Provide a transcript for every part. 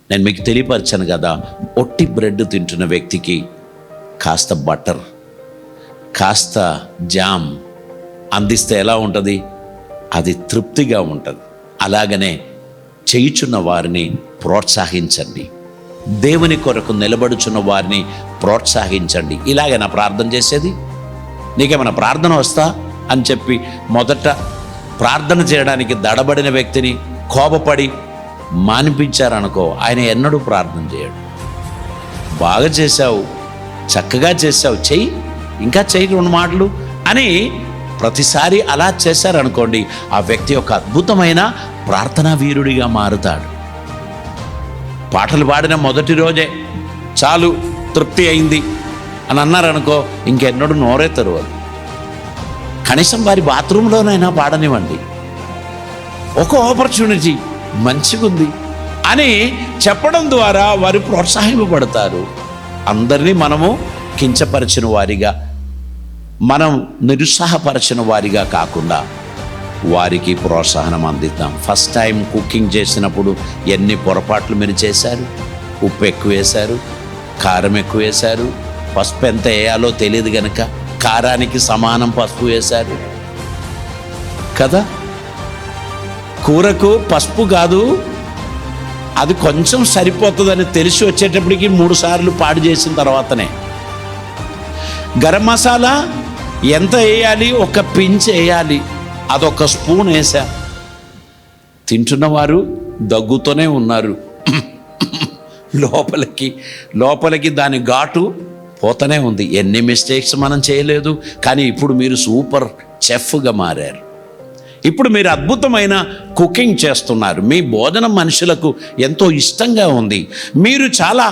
నేను మీకు తెలియపరిచాను కదా, ఒట్టి బ్రెడ్ తింటున్న వ్యక్తికి కాస్త బటర్, కాస్త జామ్ అందిస్తే ఎలా ఉంటుంది? అది తృప్తిగా ఉంటుంది. అలాగనే చేయుచున్న వారిని ప్రోత్సహించండి, దేవుని కొరకు నిలబడుచున్న వారిని ప్రోత్సహించండి. ఇలాగే నా ప్రార్థన చేసేది. నీకేమైనా ప్రార్థన వస్తా అని చెప్పి మొదట ప్రార్థన చేయడానికి దడబడిన వ్యక్తిని కోపపడి మానిపించారనుకో, ఆయన ఎన్నడూ ప్రార్థన చేయడు. బాగా చేశావు, చక్కగా చేశావు, చెయ్యి, ఇంకా చెయ్యి 2 మాటలు అని ప్రతిసారి అలా చేశారనుకోండి, ఆ వ్యక్తి ఒక అద్భుతమైన ప్రార్థనా వీరుడిగా మారుతాడు. పాటలు పాడిన మొదటి రోజే చాలు తృప్తి అయింది అని అన్నారనుకో, ఇంకెన్నడూ నోరే తెరవదు. కనీసం వారి బాత్రూంలోనైనా పాడనివ్వండి. ఒక ఆపర్చునిటీ మంచిగుంది అని చెప్పడం ద్వారా వారు ప్రోత్సహింపబడతారు. అందరినీ మనము కించపరిచిన వారిగా, మనం నిరుత్సాహపరిచిన వారిగా కాకుండా వారికి ప్రోత్సాహనం అందిద్దాం. ఫస్ట్ టైం కుకింగ్ చేసినప్పుడు ఎన్ని పొరపాట్లు మీరు చేశారు? ఉప్పు ఎక్కువ వేశారు, కారం ఎక్కువ వేశారు, పసుపు ఎంత వేయాలో తెలియదు కనుక కారానికి సమానం పసుపు వేశారు కదా. కూరకు పసుపు కాదు, అది కొంచెం సరిపోతుందని తెలిసి వచ్చేటప్పటికి 3 సార్లు పాడు చేసిన తర్వాతనే. గరం మసాలా ఎంత వేయాలి? 1 పించ్ వేయాలి, అదొక స్పూన్ వేసా. తింటున్నవారు దగ్గుతూనే ఉన్నారు, లోపలికి దాని ఘాటు పోతూనే ఉంది. ఎన్ని మిస్టేక్స్ మనం చేయలేదు, కానీ ఇప్పుడు మీరు సూపర్ చెఫ్గా మారారు. ఇప్పుడు మీరు అద్భుతమైన కుకింగ్ చేస్తున్నారు. మీ భోజనం మనుషులకు ఎంతో ఇష్టంగా ఉంది. మీరు చాలా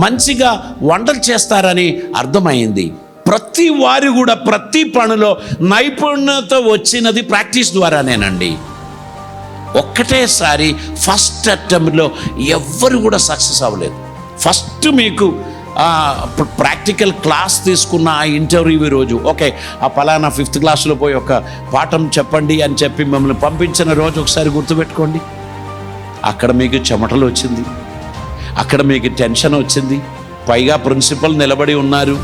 మంచిగా వంటలు చేస్తారని అర్థమైంది. ప్రతి వారు కూడా ప్రతి పనిలో నైపుణ్యత వచ్చినది ప్రాక్టీస్ ద్వారానేనండి. ఒక్కటేసారి ఫస్ట్ అటెంప్ట్లో ఎవ్వరు కూడా సక్సెస్ అవ్వలేదు. ఫస్ట్ మీకు ప్రాక్టికల్ క్లాస్ తీసుకున్న ఆ ఇంటర్వ్యూ రోజు, ఓకే ఆ పలానా 5th క్లాస్లో పోయి ఒక పాఠం చెప్పండి అని చెప్పి మిమ్మల్ని పంపించిన రోజు ఒకసారి గుర్తుపెట్టుకోండి. అక్కడ మీకు చెమటలు వచ్చింది, అక్కడ మీకు టెన్షన్ వచ్చింది, పైగా ప్రిన్సిపల్ నిలబడి ఉన్నారు,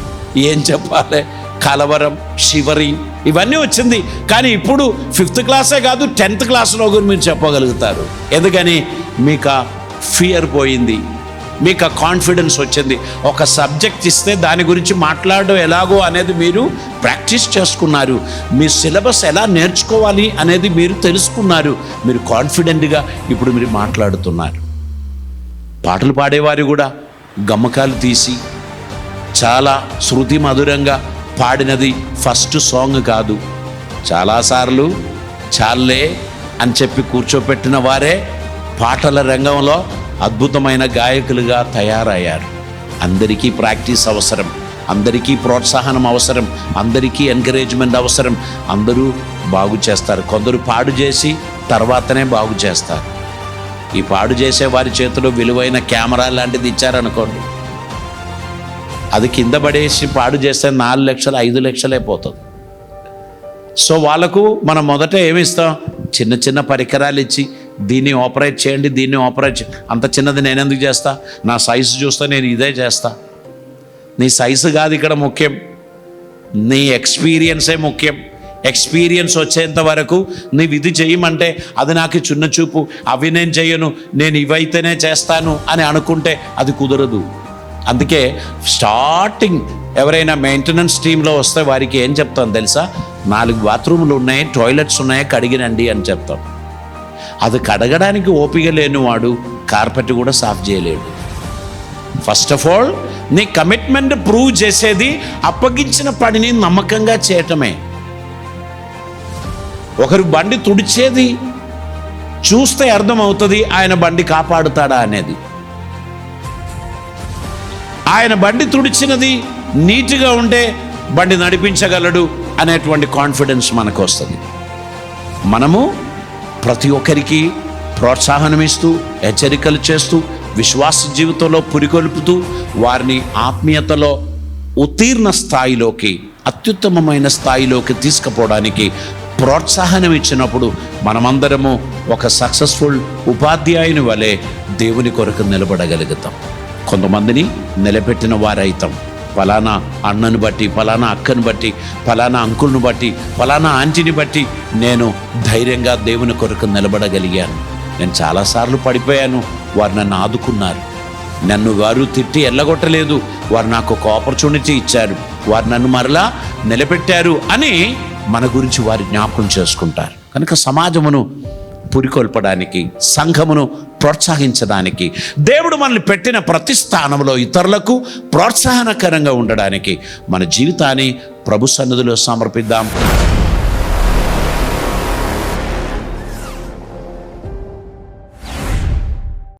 ఏం చెప్పాలి, కలవరం, షివరింగ్ ఇవన్నీ వచ్చింది. కానీ ఇప్పుడు 5th క్లాసే కాదు 10th క్లాస్లో కూడా మీరు చెప్పగలుగుతారు. ఎందుకని? మీకు ఆ ఫియర్ పోయింది, మీకు ఆ కాన్ఫిడెన్స్ వచ్చింది. ఒక సబ్జెక్ట్ ఇస్తే దాని గురించి మాట్లాడడం ఎలాగో అనేది మీరు ప్రాక్టీస్ చేసుకున్నారు. మీ సిలబస్ ఎలా నేర్చుకోవాలి అనేది మీరు తెలుసుకున్నారు. మీరు కాన్ఫిడెంట్గా ఇప్పుడు మీరు మాట్లాడుతున్నారు. పాటలు పాడేవారు కూడా గమ్మకాలు తీసి చాలా శృతి మధురంగా పాడినది ఫస్ట్ సాంగ్ కాదు. చాలాసార్లు చాలే అని చెప్పి కూర్చోపెట్టిన వారే పాటల రంగంలో అద్భుతమైన గాయకులుగా తయారయ్యారు. అందరికీ ప్రాక్టీస్ అవసరం, అందరికీ ప్రోత్సాహనం అవసరం, అందరికీ ఎంకరేజ్మెంట్ అవసరం. అందరూ బాగు చేస్తారు. కొందరు పాడు చేసి తర్వాతనే బాగు చేస్తారు. ఈ పాడు చేసే వారి చేతిలో విలువైన కెమెరా లాంటిది ఇచ్చారనుకోండి, అది కింద పడేసి పాడు చేస్తే 4 లక్షలు 5 లక్షలే పోతుంది. సో వాళ్ళకు మనం మొదట ఏమిస్తాం? చిన్న చిన్న పరికరాలు ఇచ్చి దీన్ని ఆపరేట్ చేయండి, దీన్ని ఆపరేట్ చేయండి. అంత చిన్నది నేను ఎందుకు చేస్తా? నా సైజు చూస్తే నేను ఇదే చేస్తా. నీ సైజు కాదు ఇక్కడ ముఖ్యం, నీ ఎక్స్పీరియన్సే ముఖ్యం. ఎక్స్పీరియన్స్ వచ్చేంత వరకు నీవు ఇది చేయమంటే అది నాకు చిన్న చూపు, అవి నేను చేయను, నేను ఇవైతేనే చేస్తాను అని అనుకుంటే అది కుదరదు. అందుకే స్టార్టింగ్ ఎవరైనా మెయింటెనెన్స్ టీంలో వస్తే వారికి ఏం చెప్తాం తెలుసా? 4 బాత్రూములు ఉన్నాయి, టాయిలెట్స్ ఉన్నాయి, కడిగినండి అని చెప్తాం. అది కడగడానికి ఓపిక లేనివాడు కార్పెట్ కూడా సాఫ్ చేయలేడు. ఫస్ట్ ఆఫ్ ఆల్ నీ కమిట్మెంట్ ప్రూవ్ చేసేది అప్పగించిన పనిని నమ్మకంగా చేయటమే. ఒకరు బండి తుడిచేది చూస్తే అర్థమవుతుంది ఆయన బండి కాపాడుతాడా అనేది. ఆయన బండి తుడిచినది నీట్గా ఉంటే బండి నడిపించగలడు అనేటువంటి కాన్ఫిడెన్స్ మనకు వస్తుంది. మనము ప్రతి ఒక్కరికి ప్రోత్సాహనం ఇస్తూ, హెచ్చరికలు చేస్తూ, విశ్వాస జీవితంలో పురికొల్పుతూ, వారిని ఆత్మీయతలో ఉత్తీర్ణ స్థాయిలోకి, అత్యుత్తమమైన స్థాయిలోకి తీసుకుపోవడానికి ప్రోత్సాహనం ఇచ్చినప్పుడు మనమందరము ఒక సక్సెస్ఫుల్ ఉపాధ్యాయుని వలె దేవుని కొరకు నిలబడగలుగుతాం. కొంతమందిని నిలబెట్టిన వారైతాం. ఫలానా అన్నను బట్టి, ఫలానా అక్కను బట్టి, ఫలానా అంకుల్ని బట్టి, ఫలానా ఆంటీని బట్టి నేను ధైర్యంగా దేవుని కొరకు నిలబడగలిగాను. నేను చాలాసార్లు పడిపోయాను, వారు నన్ను ఆదుకున్నారు. నన్ను వారు తిట్టి ఎల్లగొట్టలేదు, వారు నాకు ఒక ఆపర్చునిటీ ఇచ్చారు, వారు నన్ను మరలా నిలబెట్టారు అని మన గురించి వారి జ్ఞాపకం చేసుకుంటారు. కనుక సమాజమును పురికొల్పడానికి, సంఘమును ప్రోత్సహించడానికి, దేవుడు మనల్ని పెట్టిన ప్రతి స్థానంలో ఇతరులకు ప్రోత్సాహనకరంగా ఉండడానికి మన జీవితాన్ని ప్రభు సన్నిధిలో సమర్పిద్దాం.